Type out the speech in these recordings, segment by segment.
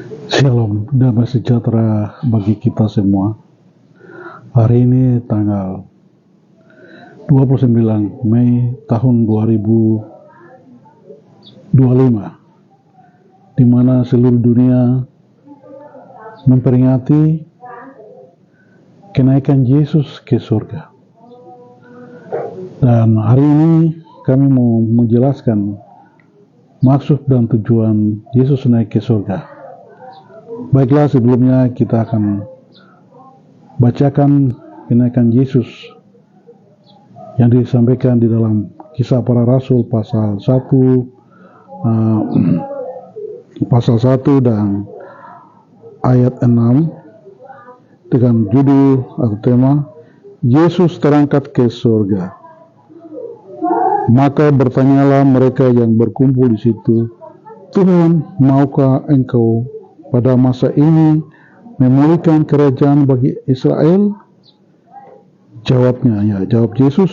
Shalom, damai sejahtera bagi kita semua. Hari ini tanggal 29 Mei tahun 2025, di mana seluruh dunia memperingati kenaikan Yesus ke surga. Dan hari ini kami mau menjelaskan maksud dan tujuan Yesus naik ke surga. Baiklah, sebelumnya kita akan bacakan kenaikan Yesus yang disampaikan di dalam Kisah Para Rasul pasal 1 dan ayat 6 dengan judul atau tema Yesus terangkat ke surga. Maka bertanyalah mereka yang berkumpul di situ, Tuhan, maukah engkau pada masa ini memulihkan kerajaan bagi Israel? Jawab Yesus,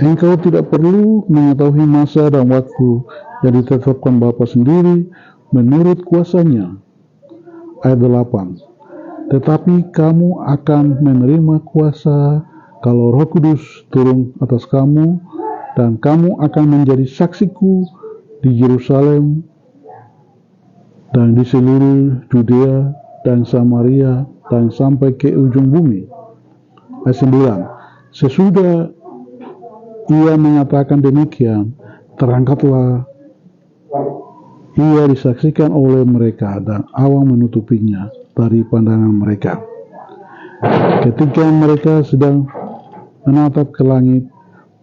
engkau tidak perlu mengetahui masa dan waktu yang ditetapkan Bapa sendiri menurut kuasanya. Ayat 8, tetapi kamu akan menerima kuasa kalau Roh Kudus turun atas kamu, dan kamu akan menjadi saksiku di Yerusalem dan di seluruh Judea dan Samaria dan sampai ke ujung bumi. Ayat 9, sesudah ia mengatakan demikian, terangkatlah ia disaksikan oleh mereka, dan awan menutupinya dari pandangan mereka. Ketika mereka sedang menatap ke langit,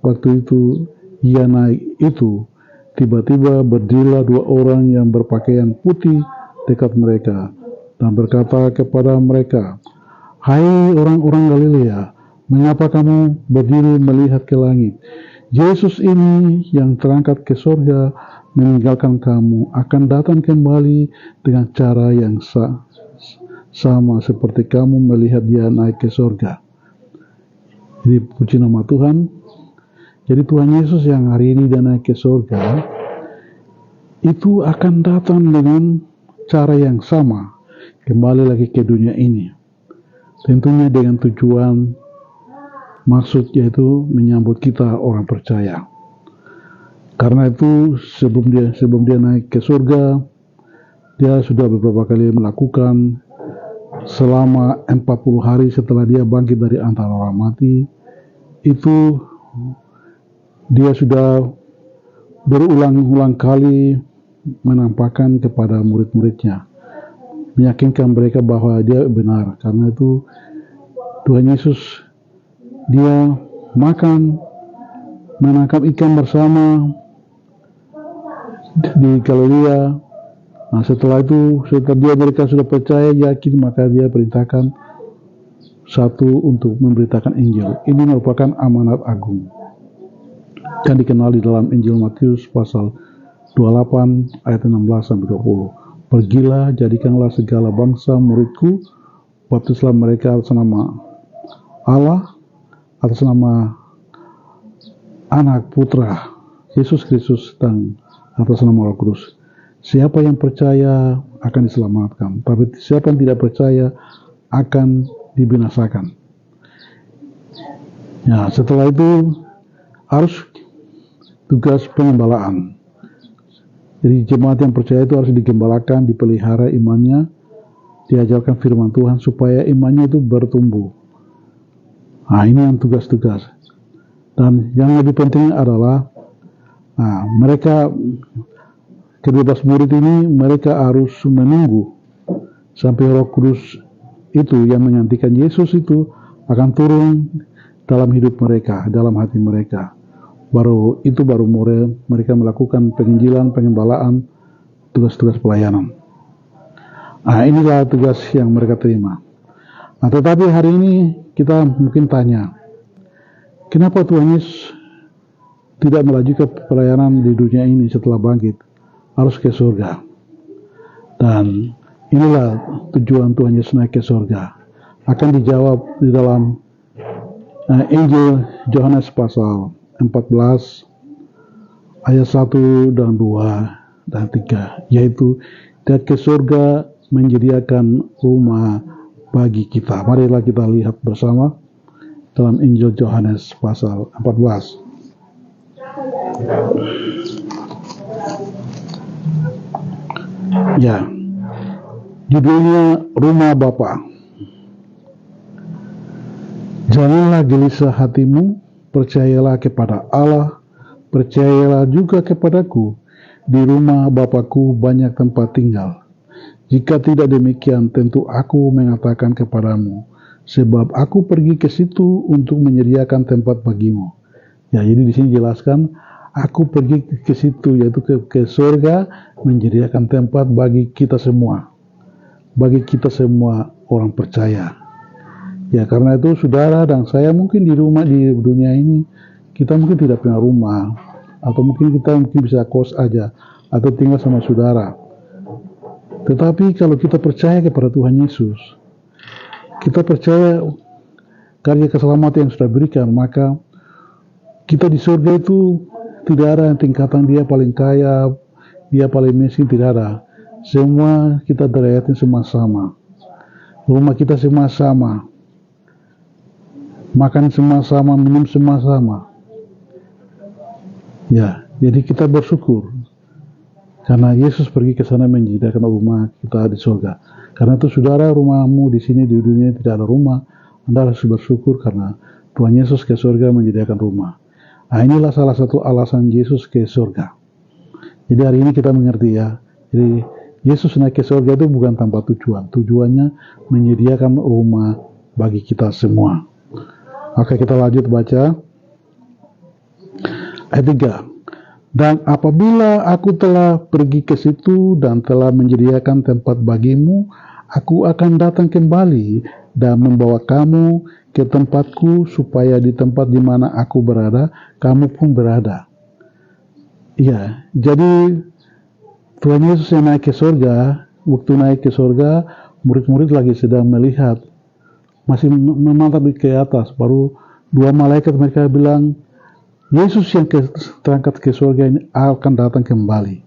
waktu itu ia naik itu, tiba-tiba berdirilah dua orang yang berpakaian putih dekat mereka dan berkata kepada mereka, hai orang-orang Galilea, mengapa kamu berdiri melihat ke langit? Yesus ini yang terangkat ke surga meninggalkan kamu akan datang kembali dengan cara yang sama seperti kamu melihat dia naik ke surga. Jadi puji nama Tuhan. Jadi Tuhan Yesus yang hari ini dia naik ke surga, itu akan datang dengan cara yang sama, kembali lagi ke dunia ini. Tentunya dengan tujuan, maksud yaitu menyambut kita orang percaya. Karena itu sebelum dia naik ke surga, dia sudah beberapa kali melakukan selama 40 hari setelah dia bangkit dari antara orang mati, itu dia sudah berulang-ulang kali menampakkan kepada murid-muridnya, meyakinkan mereka bahwa dia benar. Karena itu Tuhan Yesus dia makan, menangkap ikan bersama di Galilea. Nah, setelah mereka sudah percaya, yakin, maka dia perintahkan satu untuk memberitakan Injil. Ini merupakan amanat agung yang dikenal di dalam Injil Matius pasal 28 ayat 16 sampai 20. Pergilah, jadikanlah segala bangsa muridku, baptislah mereka atas nama Allah, atas nama Anak, Putra Yesus Kristus, dan atas nama Roh Kudus. Siapa yang percaya akan diselamatkan, tapi siapa yang tidak percaya akan dibinasakan. Ya, setelah itu harus tugas pengembalaan. Jadi jemaat yang percaya itu harus digembalakan, dipelihara imannya, diajarkan firman Tuhan supaya imannya itu bertumbuh. Nah, ini yang tugas-tugas. Dan yang lebih penting adalah mereka ke-12 murid ini, mereka harus menunggu sampai Roh Kudus itu yang menggantikan Yesus itu akan turun dalam hidup mereka, dalam hati mereka. Baru mereka melakukan penginjilan, pengembalaan, tugas-tugas pelayanan. Nah, inilah tugas yang mereka terima. Nah, tetapi hari ini kita mungkin tanya, kenapa Tuhan Yesus tidak melanjutkan pelayanan di dunia ini setelah bangkit, harus ke surga? Dan inilah tujuan Tuhan Yesus naik ke surga. Akan dijawab di dalam Injil Yohanes pasal 14 ayat 1 dan 2 dan 3, yaitu dia ke surga menyediakan rumah bagi kita. Marilah kita lihat bersama dalam Injil Yohanes pasal 14. Ya, judulnya Rumah Bapa. Janganlah gelisah hatimu, percayalah kepada Allah, percayalah juga kepadaku. Di rumah Bapakku banyak tempat tinggal. Jika tidak demikian, tentu aku mengatakan kepadamu, sebab aku pergi ke situ untuk menyediakan tempat bagimu. Ya, jadi di sini jelaskan, aku pergi ke situ, yaitu ke surga, menyediakan tempat bagi kita semua. Bagi kita semua orang percaya. Ya, karena itu saudara dan saya mungkin di dunia ini, kita mungkin tidak punya rumah, atau mungkin kita bisa kos aja, atau tinggal sama saudara. Tetapi kalau kita percaya kepada Tuhan Yesus, kita percaya karya keselamatan yang sudah berikan, maka kita di surga itu tidak ada yang tingkatan dia paling kaya, dia paling miskin, tidak ada. Semua kita derajatnya semua sama. Rumah kita semua sama. Makan semua sama, minum semua sama. Ya, jadi kita bersyukur karena Yesus pergi ke sana menyediakan rumah kita di surga. Karena itu saudara, rumahmu di sini di dunia tidak ada rumah, Anda harus bersyukur karena Tuhan Yesus ke surga menyediakan rumah. Nah, inilah salah satu alasan Yesus ke surga. Jadi hari ini kita mengerti ya. Jadi Yesus naik ke surga itu bukan tanpa tujuan. Tujuannya menyediakan rumah bagi kita semua. Oke, kita lanjut baca ayat 3. Dan apabila aku telah pergi ke situ dan telah menyediakan tempat bagimu, aku akan datang kembali dan membawa kamu ke tempatku, supaya di tempat di mana aku berada, kamu pun berada. Iya, jadi Tuhan Yesus yang naik ke surga, waktu naik ke surga, murid-murid lagi sedang melihat, masih memantap ke atas, baru dua malaikat mereka bilang, Yesus yang terangkat ke surga ini akan datang kembali.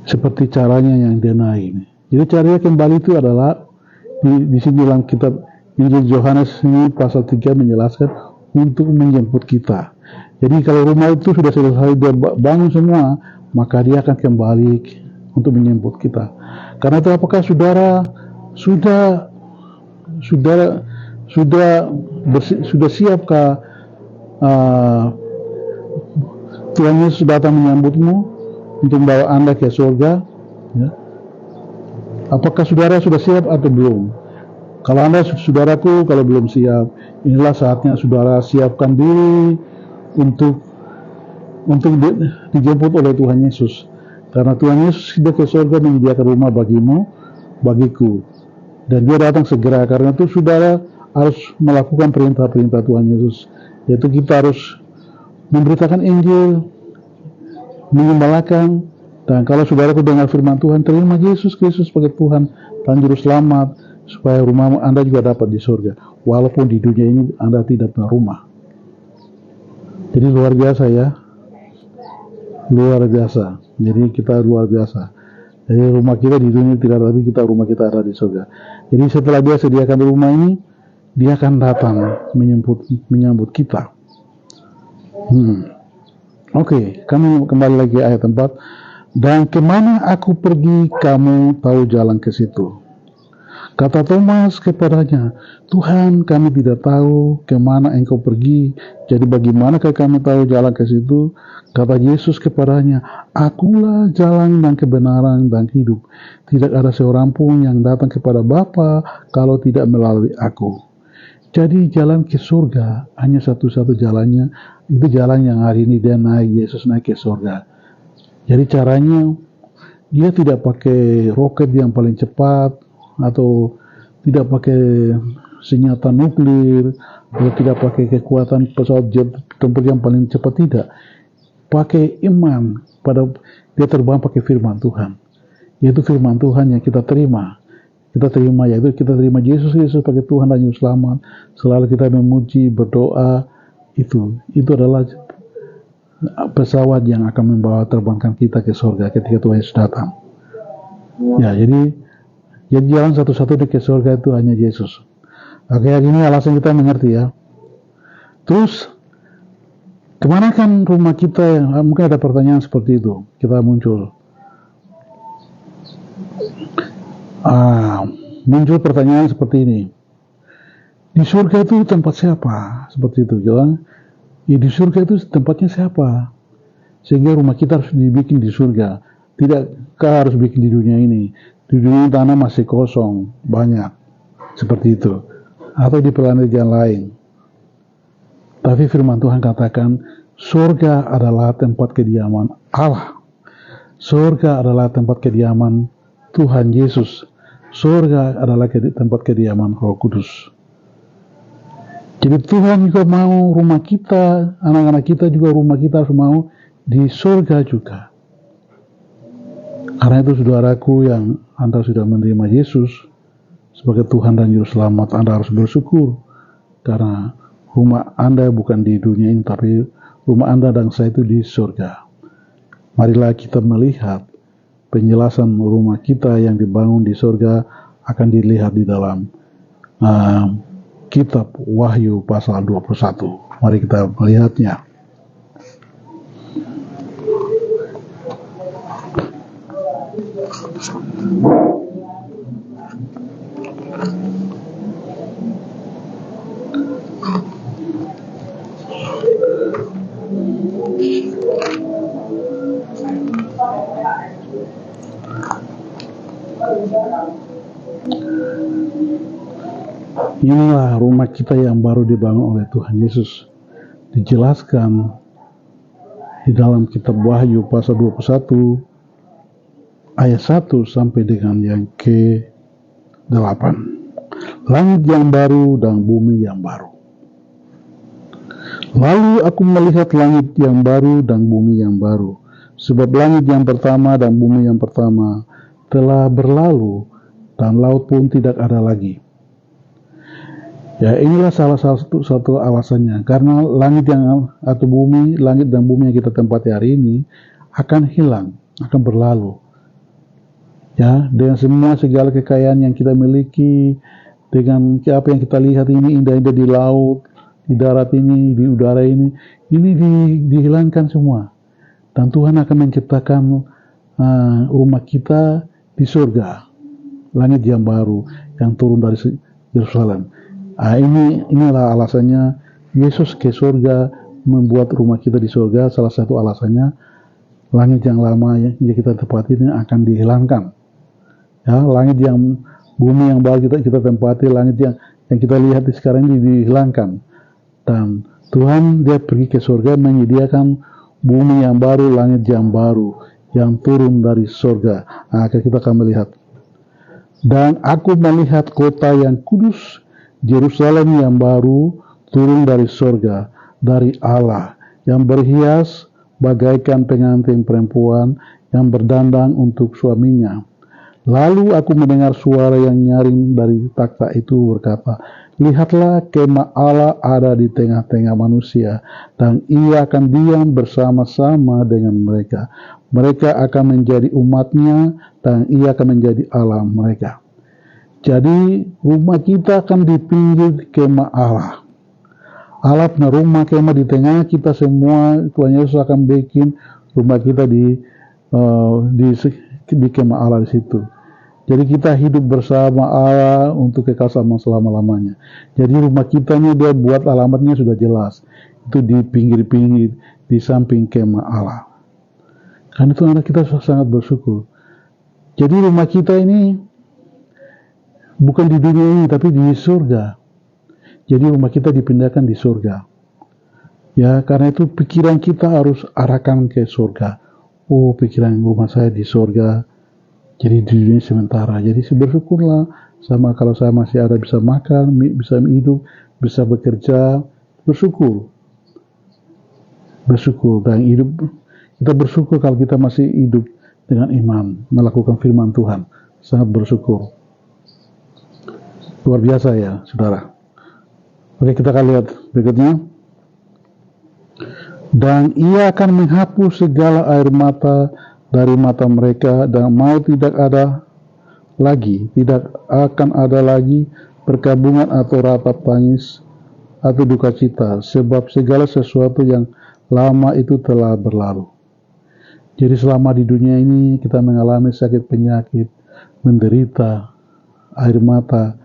Seperti caranya yang dia naik ini. Jadi caranya kembali itu adalah, di sini dalam kitab Injil Yohanes ini pasal 3 menjelaskan, untuk menjemput kita. Jadi kalau rumah itu sudah selesai dia bangun semua, maka dia akan kembali untuk menjemput kita. Karena itu apakah saudara sudah siapkah Tuhan Yesus datang menyambutmu untuk membawa Anda ke surga? Ya. Apakah saudara sudah siap atau belum? Kalau Anda, saudaraku, kalau belum siap, inilah saatnya saudara siapkan diri untuk dijemput oleh Tuhan Yesus. Karena Tuhan Yesus sudah ke surga menyediakan rumah bagimu, bagiku. Dan dia datang segera. Karena itu saudara harus melakukan perintah-perintah Tuhan Yesus. Yaitu kita harus memberitakan Injil, mengembalakan. Dan kalau saudaraku dengar firman Tuhan, terima Yesus Kristus sebagai Tuhan dan Juru Selamat, supaya rumah Anda juga dapat di surga. Walaupun di dunia ini Anda tidak punya rumah. Jadi luar biasa ya. Luar biasa. Jadi kita luar biasa. Jadi rumah kita di dunia tidak ada, tapi rumah kita ada di surga. Jadi setelah dia sediakan rumah ini, dia akan datang menyambut kita. Oke, kami kembali lagi ayat 4. Dan kemana aku pergi, kamu tahu jalan ke situ. Kata Thomas kepadanya, Tuhan, kami tidak tahu kemana engkau pergi, jadi bagaimanakah kami tahu jalan ke situ? Kata Yesus kepadanya, akulah jalan dan kebenaran dan hidup. Tidak ada seorang pun yang datang kepada Bapa kalau tidak melalui aku. Jadi jalan ke surga hanya satu-satu jalannya, itu jalan yang hari ini Yesus naik ke surga. Jadi caranya, dia tidak pakai roket yang paling cepat, atau tidak pakai senjata nuklir, atau tidak pakai kekuatan pesawat jet tempur yang paling cepat, tidak. Pakai iman, dia terbang pakai firman Tuhan. Yaitu firman Tuhan yang kita terima. Yaitu kita terima Yesus Kristus sebagai Tuhan dan Juru Selamat. Selalu kita memuji, berdoa, itu adalah pesawat yang akan terbangkan kita ke surga ketika Tuhan Yesus datang. Ya, jadi jalan satu-satunya ke surga itu hanya Yesus. Oke, ini alasan kita mengerti ya. Terus, kemana kan rumah kita yang mungkin ada pertanyaan seperti itu, kita muncul. Muncul pertanyaan seperti ini. Di surga itu tempat siapa? Seperti itu, jalan. Ya, di surga itu tempatnya siapa? Sehingga rumah kita harus dibikin di surga. Tidakkah harus bikin di dunia ini? Di dunia tanah masih kosong, banyak. Seperti itu. Atau di planet yang lain. Tapi firman Tuhan katakan, surga adalah tempat kediaman Allah. Surga adalah tempat kediaman Tuhan Yesus. Surga adalah tempat kediaman Roh Kudus. Jadi Tuhan juga mau rumah kita, anak-anak kita juga rumah kita harus mau di surga juga. Karena itu saudaraku yang Anda sudah menerima Yesus sebagai Tuhan dan Juru Selamat, Anda harus bersyukur. Karena rumah Anda bukan di dunia ini, tapi rumah Anda dan saya itu di surga. Marilah kita melihat penjelasan rumah kita yang dibangun di surga akan dilihat di dalam Kitab Wahyu pasal 21. Mari kita melihatnya. Inilah rumah kita yang baru dibangun oleh Tuhan Yesus. Dijelaskan di dalam kitab Wahyu pasal 21 ayat 1 sampai dengan yang ke-8. Langit yang baru dan bumi yang baru. Lalu aku melihat langit yang baru dan bumi yang baru, sebab langit yang pertama dan bumi yang pertama telah berlalu dan laut pun tidak ada lagi. Ya, inilah salah satu alasannya, karena langit dan bumi yang kita tempati hari ini akan hilang, akan berlalu. Ya, dengan semua segala kekayaan yang kita miliki, dengan apa yang kita lihat ini indah-indah di laut, di darat ini, di udara ini dihilangkan semua. Dan Tuhan akan menciptakan rumah kita di surga, langit yang baru yang turun dari Yerusalem. Inilah alasannya Yesus ke surga, membuat rumah kita di surga. Salah satu alasannya langit yang lama yang kita tempati ini akan dihilangkan. Ya, langit yang bumi yang baru kita tempati, langit yang kita lihat sekarang ini dihilangkan. Dan Tuhan dia pergi ke surga menyediakan bumi yang baru, langit yang baru yang turun dari surga. Kita akan melihat. Dan aku melihat kota yang kudus, Yerusalem yang baru turun dari surga, dari Allah, yang berhias bagaikan pengantin perempuan yang berdandang untuk suaminya. Lalu aku mendengar suara yang nyaring dari takhta itu berkata, lihatlah kemah Allah ada di tengah-tengah manusia, dan ia akan diam bersama-sama dengan mereka. Mereka akan menjadi umatnya, dan ia akan menjadi Allah mereka. Jadi rumah kita akan di pinggir kemah Allah. Allah punya rumah kemah di tengah kita semua. Tuhan Yesus akan bikin rumah kita di kemah Allah di situ. Jadi kita hidup bersama Allah untuk kekal selama-lamanya. Jadi rumah kita ini dia buat alamatnya sudah jelas. Itu di pinggir-pinggir, di samping kemah Allah. Karena itu anak kita sangat bersyukur. Jadi rumah kita ini bukan di dunia ini, tapi di surga. Jadi rumah kita dipindahkan di surga. Ya, karena itu pikiran kita harus arahkan ke surga. Oh, pikiran rumah saya di surga. Jadi di dunia sementara. Jadi bersyukurlah sama kalau saya masih ada bisa makan, bisa hidup, bisa bekerja. Bersyukur. Bersyukur dan hidup. Kita bersyukur kalau kita masih hidup dengan iman, melakukan firman Tuhan. Sangat bersyukur. Luar biasa ya, saudara. Oke, kita akan lihat berikutnya. Dan ia akan menghapus segala air mata dari mata mereka, dan maut tidak ada lagi, tidak akan ada lagi perkabungan atau ratap tangis atau duka cita, sebab segala sesuatu yang lama itu telah berlalu. Jadi selama di dunia ini kita mengalami sakit penyakit, menderita, air mata,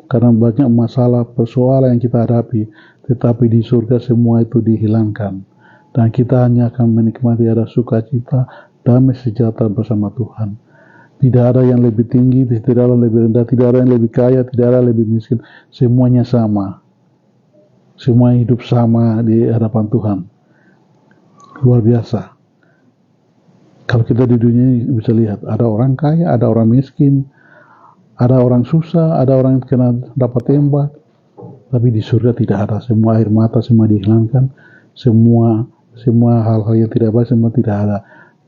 karena banyak masalah, persoalan yang kita hadapi, tetapi di surga semua itu dihilangkan. Dan kita hanya akan menikmati ada sukacita, damai sejahtera bersama Tuhan. Tidak ada yang lebih tinggi, tidak ada yang lebih rendah, tidak ada yang lebih kaya, tidak ada yang lebih miskin. Semuanya sama. Semua hidup sama di hadapan Tuhan. Luar biasa. Kalau kita di dunia ini bisa lihat, ada orang kaya, ada orang miskin, ada orang susah, ada orang yang kena dapat tembak. Tapi di surga tidak ada. Semua air mata semua dihilangkan. Semua hal-hal yang tidak baik semua tidak ada.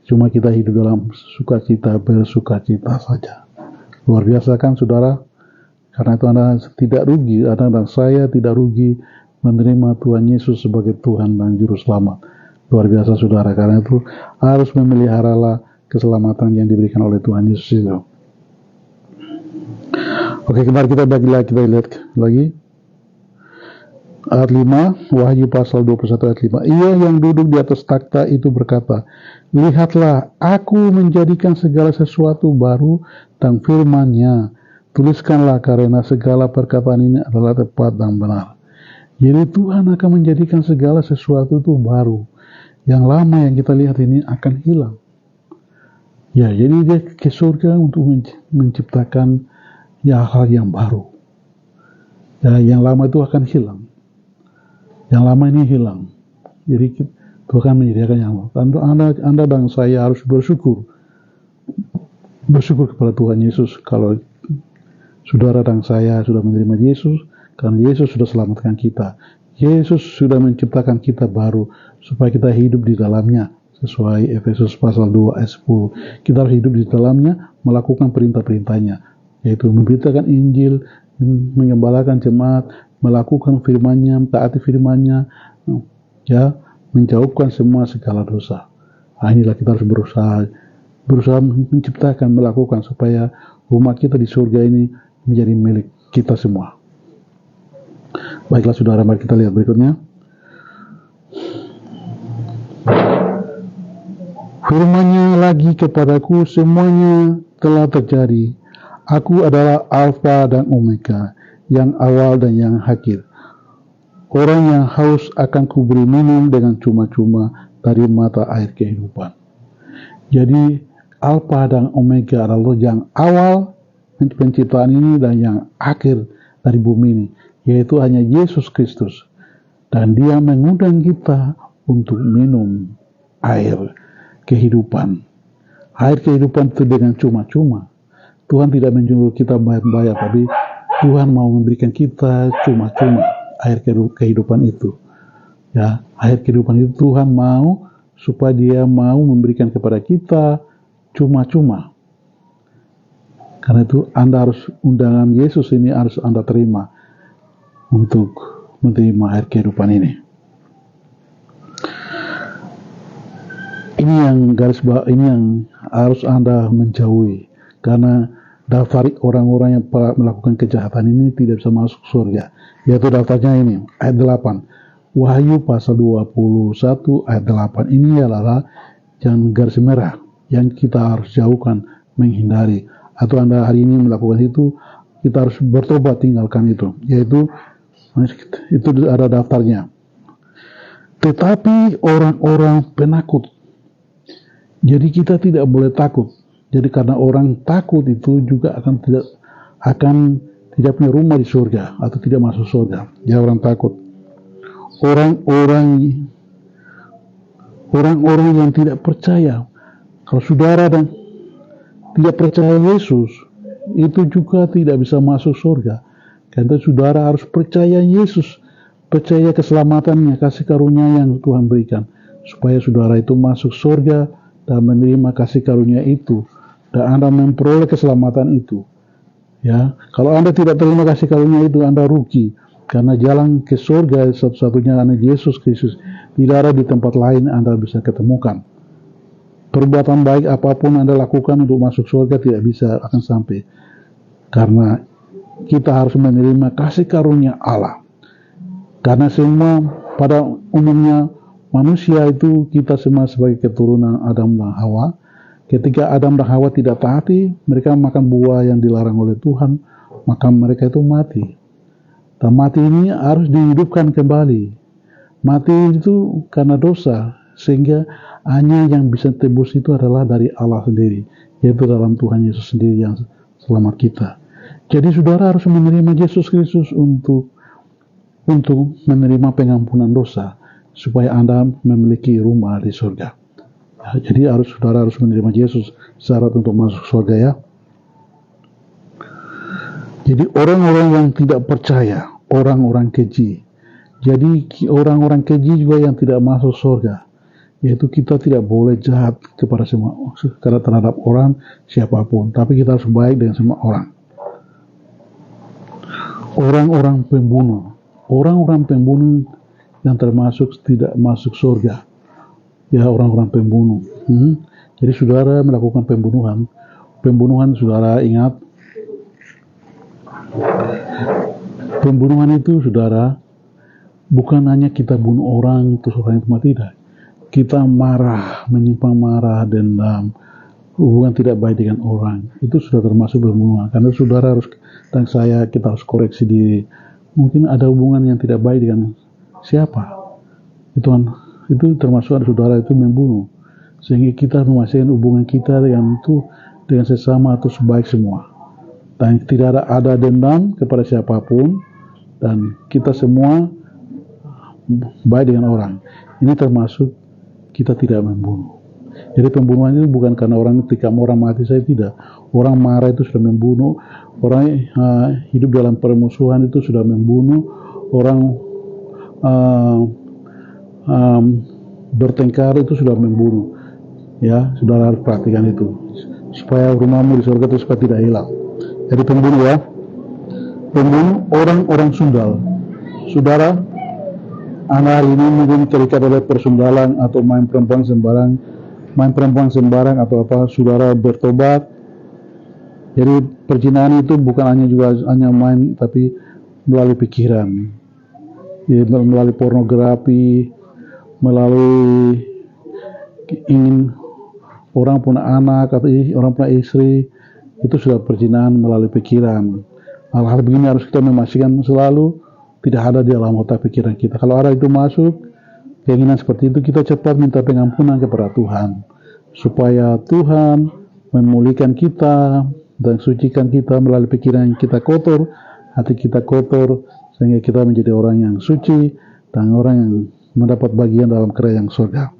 Cuma kita hidup dalam sukacita, bersukacita saja. Luar biasa kan saudara? Karena itu Anda tidak rugi, Anda dan saya tidak rugi menerima Tuhan Yesus sebagai Tuhan dan Juru Selamat. Luar biasa saudara, karena itu harus memeliharalah keselamatan yang diberikan oleh Tuhan Yesus itu. Oke, kemarin kita lihat lagi. Ayat 5, Wahyu pasal 21 ayat 5. Ia yang duduk di atas takhta itu berkata, lihatlah, aku menjadikan segala sesuatu baru, dan firman-Nya, tuliskanlah karena segala perkataan ini adalah tepat dan benar. Jadi Tuhan akan menjadikan segala sesuatu itu baru. Yang lama yang kita lihat ini akan hilang. Ya, jadi dia ke surga untuk menciptakan hal yang baru. Ya, yang lama itu akan hilang. Yang lama ini hilang. Jadi Tuhan menyediakan yang baru. Tentu Anda dan saya harus bersyukur. Bersyukur kepada Tuhan Yesus kalau saudara dan saya sudah menerima Yesus, karena Yesus sudah selamatkan kita. Yesus sudah menciptakan kita baru supaya kita hidup di dalamnya sesuai Efesus pasal 2 ayat 10. Kita harus hidup di dalamnya, melakukan perintah-perintahnya, yaitu memberitakan Injil, mengembalakan jemaat, melakukan firman-Nya, taati firman-Nya, ya, menjauhkan semua segala dosa. Inilah kita harus berusaha menciptakan, melakukan supaya umat kita di surga ini menjadi milik kita semua. Baiklah saudara, mari kita lihat berikutnya. Firman-Nya lagi kepadaku, semuanya telah terjadi. Aku adalah Alfa dan Omega, yang awal dan yang akhir. Orang yang haus akan kuberi minum dengan cuma-cuma dari mata air kehidupan. Jadi Alfa dan Omega adalah yang awal penciptaan ini dan yang akhir dari bumi ini, yaitu hanya Yesus Kristus. Dan dia mengundang kita untuk minum air kehidupan. Air kehidupan itu dengan cuma-cuma. Tuhan tidak menyuruh kita bayar, tapi Tuhan mau memberikan kita cuma-cuma air kehidupan itu. Ya, air kehidupan itu Tuhan mau supaya dia mau memberikan kepada kita cuma-cuma. Karena itu undangan Yesus ini harus Anda terima untuk menerima air kehidupan ini. Ini yang harus Anda menjauhi, karena daftar orang-orang yang melakukan kejahatan ini tidak bisa masuk surga. Yaitu daftarnya ini, ayat 8. Wahyu pasal 21 ayat 8. Ini adalah yang garis merah yang kita harus jauhkan, menghindari. Atau Anda hari ini melakukan itu, kita harus bertobat tinggalkan itu. Yaitu itu ada daftarnya. Tetapi orang-orang penakut. Jadi kita tidak boleh takut. Jadi karena orang takut itu juga akan tidak punya rumah di surga atau tidak masuk surga. Ya, orang takut. Orang-orang yang tidak percaya. Kalau saudara dan tidak percaya Yesus, itu juga tidak bisa masuk surga. Karena saudara harus percaya Yesus, percaya keselamatannya, kasih karunia yang Tuhan berikan, supaya saudara itu masuk surga dan menerima kasih karunia itu, dan Anda memperoleh keselamatan itu. Ya, kalau Anda tidak terima kasih karunia itu, Anda rugi, karena jalan ke surga satu-satunya hanya Yesus Kristus. Tidak ada di tempat lain Anda bisa ketemukan. perbuatan baik apapun Anda lakukan untuk masuk surga tidak bisa akan sampai. Karena kita harus menerima kasih karunia Allah. Karena semua pada umumnya manusia itu kita semua sebagai keturunan Adam dan Hawa. Ketika Adam dan Hawa tidak taati, mereka makan buah yang dilarang oleh Tuhan, maka mereka itu mati. Dan mati ini harus dihidupkan kembali. Mati itu karena dosa, sehingga hanya yang bisa tebus itu adalah dari Allah sendiri, yaitu dalam Tuhan Yesus sendiri yang selamat kita. Jadi saudara harus menerima Yesus Kristus untuk menerima pengampunan dosa, supaya Anda memiliki rumah di surga. Ya, jadi saudara harus menerima Yesus syarat untuk masuk surga ya. Jadi orang-orang yang tidak percaya, orang-orang keji. Jadi orang-orang keji juga yang tidak masuk surga. Yaitu kita tidak boleh jahat kepada semua terhadap orang siapapun, tapi kita harus baik dengan semua orang. Orang-orang pembunuh yang termasuk tidak masuk surga. Ya, orang-orang pembunuh. Jadi saudara melakukan pembunuhan saudara ingat, pembunuhan itu saudara bukan hanya kita bunuh orang terus orang itu mati, tidak. Kita marah, menyimpan marah, dendam, hubungan tidak baik dengan orang, itu sudah termasuk pembunuhan. Karena saudara harus, dan kita harus koreksi diri. Mungkin ada hubungan yang tidak baik dengan siapa, itu termasuk saudara itu membunuh. Sehingga kita memastikan hubungan kita dengan sesama atau sebaik semua. Dan tidak ada dendam kepada siapapun, dan kita semua baik dengan orang. Ini termasuk kita tidak membunuh. Jadi pembunuhan itu bukan karena ketika orang mati saya tidak. Orang marah itu sudah membunuh. Orang hidup dalam permusuhan itu sudah membunuh. Orang bertengkar itu sudah membunuh. Ya, saudara harus perhatikan itu. Supaya rumahmu di surga itu supaya tidak hilang. Jadi pembunuh ya. Pembunuh orang-orang sundal. Saudara, anak hari ini mungkin terikat oleh persundalan atau main perempuan sembarang atau apa, saudara bertobat. Jadi perzinahan itu bukan hanya main, tapi melalui pikiran, ya, melalui pornografi, melalui ingin orang punya anak atau orang punya istri, itu sudah perzinahan melalui pikiran. Hal-hal begini harus kita memastikan selalu tidak ada di dalam otak pikiran kita. Kalau ada itu masuk, keinginan seperti itu, kita cepat minta pengampunan kepada Tuhan. Supaya Tuhan memulihkan kita dan sucikan kita melalui pikiran yang kita kotor, hati kita kotor, sehingga kita menjadi orang yang suci dan orang yang mendapat bagian dalam kerajaan surga.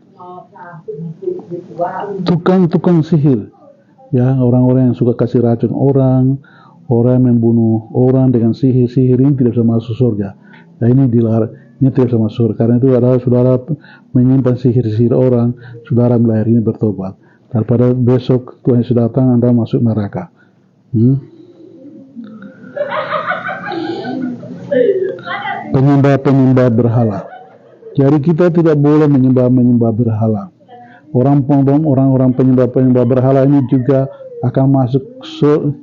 Tukang sihir, ya, orang-orang yang suka kasih racun orang yang membunuh orang dengan sihir ini tidak bisa masuk surga. Nah, ini dilarang, ini tidak bisa masuk surga. Karena itu adalah saudara menyimpan sihir orang, saudara mulai hari ini bertobat. Daripada besok Tuhan sudah datang Anda masuk neraka. Penyembah berhala. Jadi kita tidak boleh menyembah berhala. Orang-orang penyembah berhala ini juga akan masuk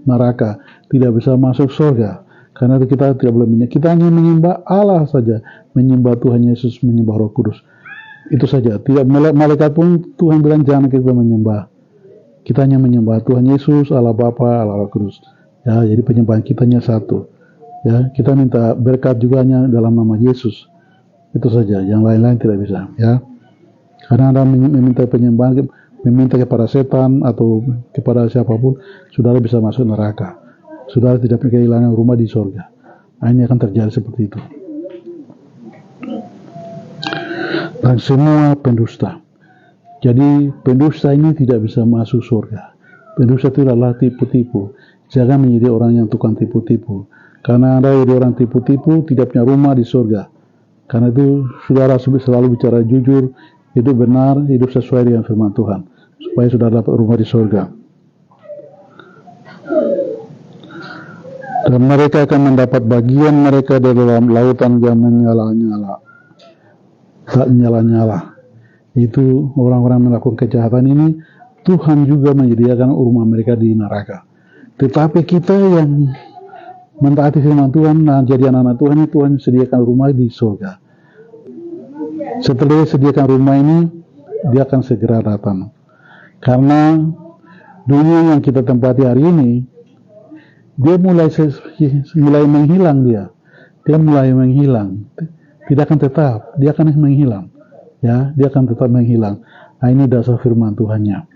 neraka, tidak bisa masuk surga. Karena itu kita tidak boleh menyembah. Kita hanya menyembah Allah saja, menyembah Tuhan Yesus, menyembah Roh Kudus. Itu saja. Tidak, malaikat pun Tuhan bilang jangan kita menyembah. Kita hanya menyembah Tuhan Yesus, Allah Bapa, Allah Roh Kudus. Ya, jadi penyembahan kita hanya satu. Ya, kita minta berkat juga hanya dalam nama Yesus. Itu saja. Yang lain-lain tidak bisa. Ya. Karena Anda meminta penyembahan, meminta kepada setan atau kepada siapapun, saudara bisa masuk neraka. Saudara tidak kehilangan rumah di surga. Nah, ini akan terjadi seperti itu. Dan semua pendusta. Jadi pendusta ini tidak bisa masuk surga. Pendusta itu adalah tipu-tipu. Jangan menjadi orang yang tukang tipu-tipu. Karena Anda jadi orang tipu-tipu, tidak punya rumah di surga. Karena itu saudara selalu bicara jujur, hidup benar, hidup sesuai dengan firman Tuhan, supaya saudara dapat rumah di surga. Dan mereka akan mendapat bagian mereka di dalam lautan yang menyala-nyala. Tak nyala-nyala. Itu orang-orang melakukan kejahatan ini Tuhan juga menyediakan rumah mereka di neraka. Tetapi kita yang mentaati firman Tuhan dan jadi anak-anak Tuhan, Tuhan sediakan rumah di surga. Setelah dia sediakan rumah ini, dia akan segera datang. Karena dunia yang kita tempati hari ini, dia mulai menghilang dia. Dia mulai menghilang. Tidak akan tetap, dia akan menghilang. Ya, dia akan tetap menghilang. Nah, ini dasar firman Tuhannya.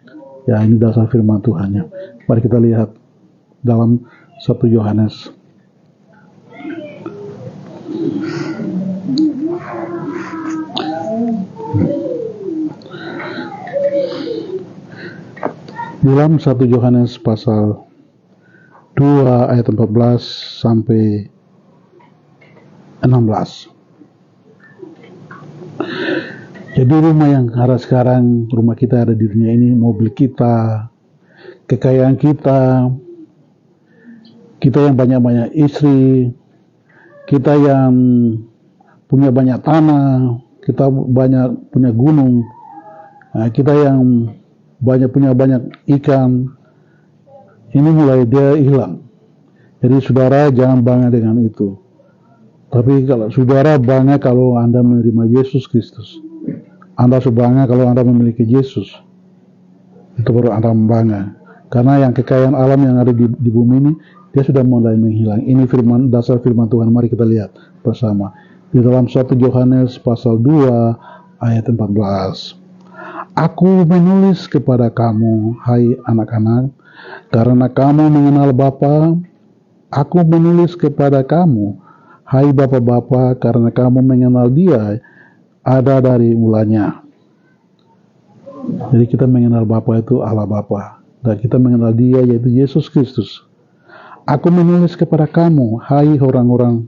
Ya, ini dasar firman Tuhannya. Mari kita lihat dalam 1 Yohanes. Dalam 1 Yohanes pasal 2 ayat 14 sampai 16. Jadi rumah yang ada sekarang, rumah kita ada di dunia ini, mobil kita, kekayaan kita, kita yang banyak-banyak istri, kita yang punya banyak tanah, kita banyak punya gunung, kita yang punya banyak ikan, ini mulai dia hilang. Jadi saudara jangan bangga dengan itu. Tapi kalau saudara bangga kalau Anda menerima Yesus Kristus, Anda sebangga kalau Anda memiliki Yesus, itu baru Anda membangga. Karena yang kekayaan alam yang ada di bumi ini, dia sudah mulai menghilang. Ini dasar firman Tuhan. Mari kita lihat bersama di dalam 1 Yohanes pasal 2 ayat 14. Aku menulis kepada kamu, hai anak-anak, karena kamu mengenal Bapa. Aku menulis kepada kamu, hai bapak-bapak, karena kamu mengenal Dia ada dari mulanya. Jadi kita mengenal Bapa itu Allah Bapa, dan kita mengenal Dia yaitu Yesus Kristus. Aku menulis kepada kamu, hai orang-orang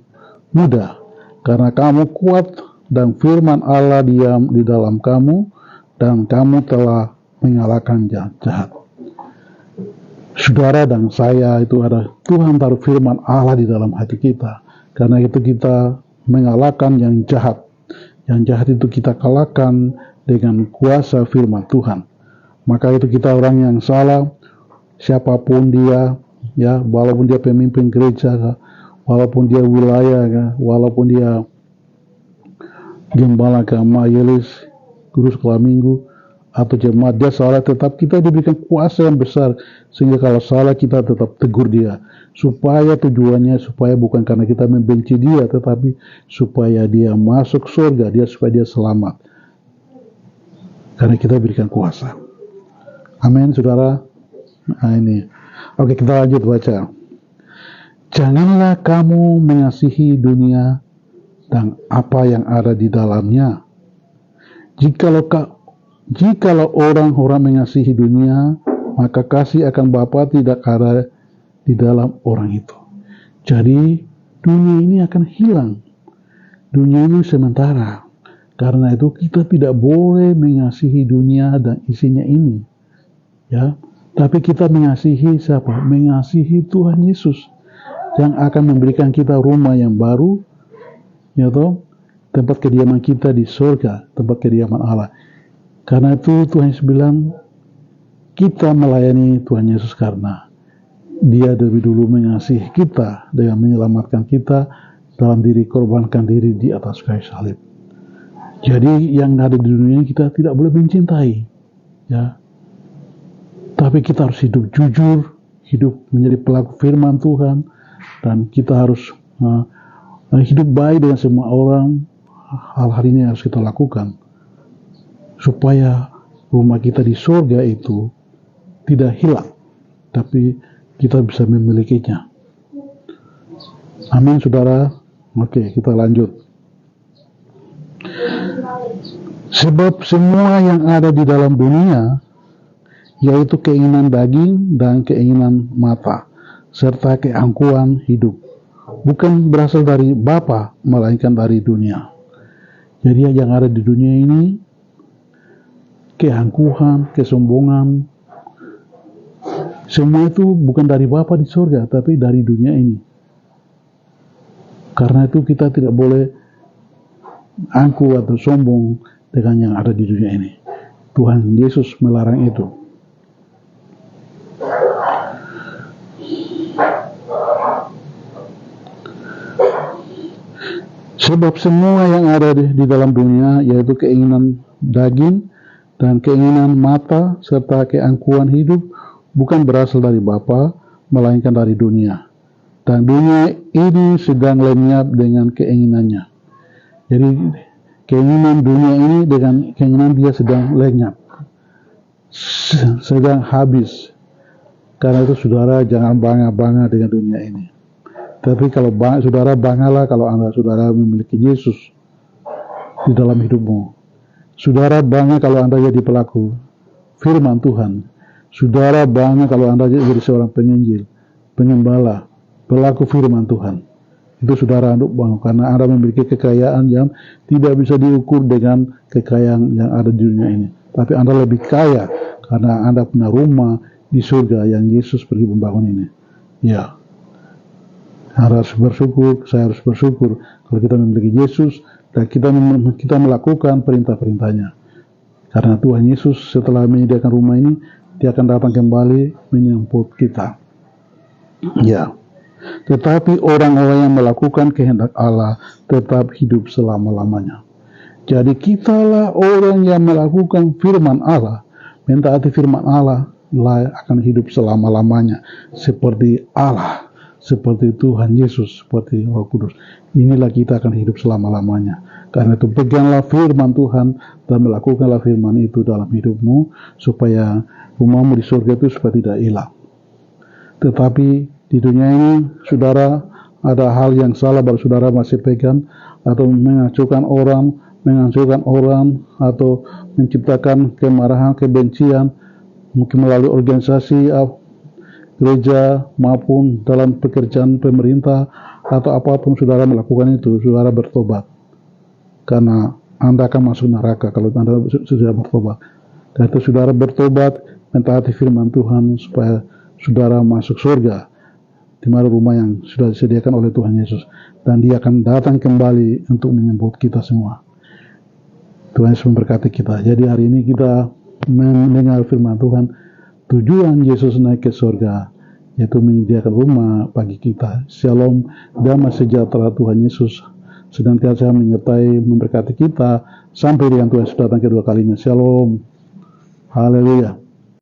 muda, karena kamu kuat dan firman Allah diam di dalam kamu, dan kamu telah mengalahkan jahat. Saudara dan saya itu ada Tuhan taruh firman Allah di dalam hati kita. Karena itu kita mengalahkan yang jahat. Yang jahat itu kita kalahkan dengan kuasa firman Tuhan. Maka itu kita orang yang salah, siapapun dia, ya, walaupun dia pemimpin gereja, walaupun dia wilayah, walaupun dia gembala ke majelis, guru sekolah minggu, atau jemaat, dia salah, tetap kita diberikan kuasa yang besar, sehingga kalau salah kita tetap tegur dia, supaya tujuannya, supaya bukan karena kita membenci dia, tetapi supaya dia masuk surga, supaya dia selamat, karena kita berikan kuasa. Amin, saudara. Nah ini, oke, kita lanjut baca. Janganlah kamu mengasihi dunia dan apa yang ada di dalamnya. Jikalau orang-orang mengasihi dunia, maka kasih akan Bapa tidak ada di dalam orang itu. Jadi dunia ini akan hilang. Dunia ini sementara. Karena itu kita tidak boleh mengasihi dunia dan isinya ini. Ya, tapi kita mengasihi siapa? Mengasihi Tuhan Yesus yang akan memberikan kita rumah yang baru, ya toh, tempat kediaman kita di surga, tempat kediaman Allah. Karena itu Tuhan Yesus bilang kita melayani Tuhan Yesus karena Dia lebih dulu mengasihi kita dengan menyelamatkan kita dalam diri, korbankan diri di atas kayu salib. Jadi yang ada di dunia ini kita tidak boleh mencintai, ya. Tapi kita harus hidup jujur, hidup menjadi pelaku firman Tuhan, dan kita harus hidup baik dengan semua orang. Hal-hal ini harus kita lakukan supaya rumah kita di surga itu tidak hilang, tapi kita bisa memilikinya. Amin, saudara. Oke, kita lanjut. Sebab semua yang ada di dalam dunia, yaitu keinginan daging dan keinginan mata, serta keangkuhan hidup, bukan berasal dari Bapa, melainkan dari dunia. Jadi yang ada di dunia ini, keangkuhan, kesombongan, semua itu bukan dari Bapa di surga, tapi dari dunia ini. Karena itu kita tidak boleh angkuh atau sombong dengan yang ada di dunia ini. Tuhan Yesus melarang itu. Sebab semua yang ada di dalam dunia, yaitu keinginan daging dan keinginan mata serta keangkuhan hidup, bukan berasal dari Bapa, melainkan dari dunia. Dan dunia ini sedang lenyap dengan keinginannya. Jadi keinginan dunia ini dengan keinginan dia sedang lenyap, sedang habis. Karena itu saudara jangan bangga-bangga dengan dunia ini. Tapi kalau saudara banggalah kalau saudara memiliki Yesus di dalam hidupmu. Saudara bangga kalau Anda jadi pelaku firman Tuhan. Saudara bangga kalau Anda jadi seorang penginjil, penyembala, pelaku firman Tuhan. Itu saudara bangga karena Anda memiliki kekayaan yang tidak bisa diukur dengan kekayaan yang ada di dunia ini. Tapi Anda lebih kaya karena Anda punya rumah di surga yang Yesus pergi membangun ini. Ya. Harus bersyukur, saya harus bersyukur kalau kita memiliki Yesus dan kita melakukan perintah-perintahnya. Karena Tuhan Yesus setelah menyediakan rumah ini, dia akan datang kembali menjemput kita. Ya. Tetapi orang-orang yang melakukan kehendak Allah tetap hidup selama-lamanya. Jadi kitalah orang yang melakukan firman Allah, mentaati firman Allah, akan hidup selama-lamanya seperti Allah. Seperti Tuhan Yesus, seperti Roh Kudus. Inilah kita akan hidup selama-lamanya. Karena itu peganglah firman Tuhan dan melakukanlah firman itu dalam hidupmu supaya rumahmu di surga itu supaya tidak hilang. Tetapi di dunia ini, saudara, ada hal yang salah baru saudara masih pegang atau menghancurkan orang atau menciptakan kemarahan, kebencian, mungkin melalui organisasi gereja maupun dalam pekerjaan pemerintah atau apapun saudara melakukan itu, saudara bertobat. Karena Anda akan masuk neraka kalau Anda sudah bertobat. Dan itu saudara bertobat, mentaati firman Tuhan supaya saudara masuk surga di mana rumah yang sudah disediakan oleh Tuhan Yesus. Dan dia akan datang kembali untuk menyambut kita semua. Tuhan Yesus memberkati kita. Jadi hari ini kita mendengar firman Tuhan. Tujuan Yesus naik ke surga yaitu menyediakan rumah bagi kita. Shalom, damai sejahtera Tuhan Yesus senantiasa menyertai memberkati kita sampai dengan Tuhan Yesus datang kedua kalinya. Shalom, haleluya.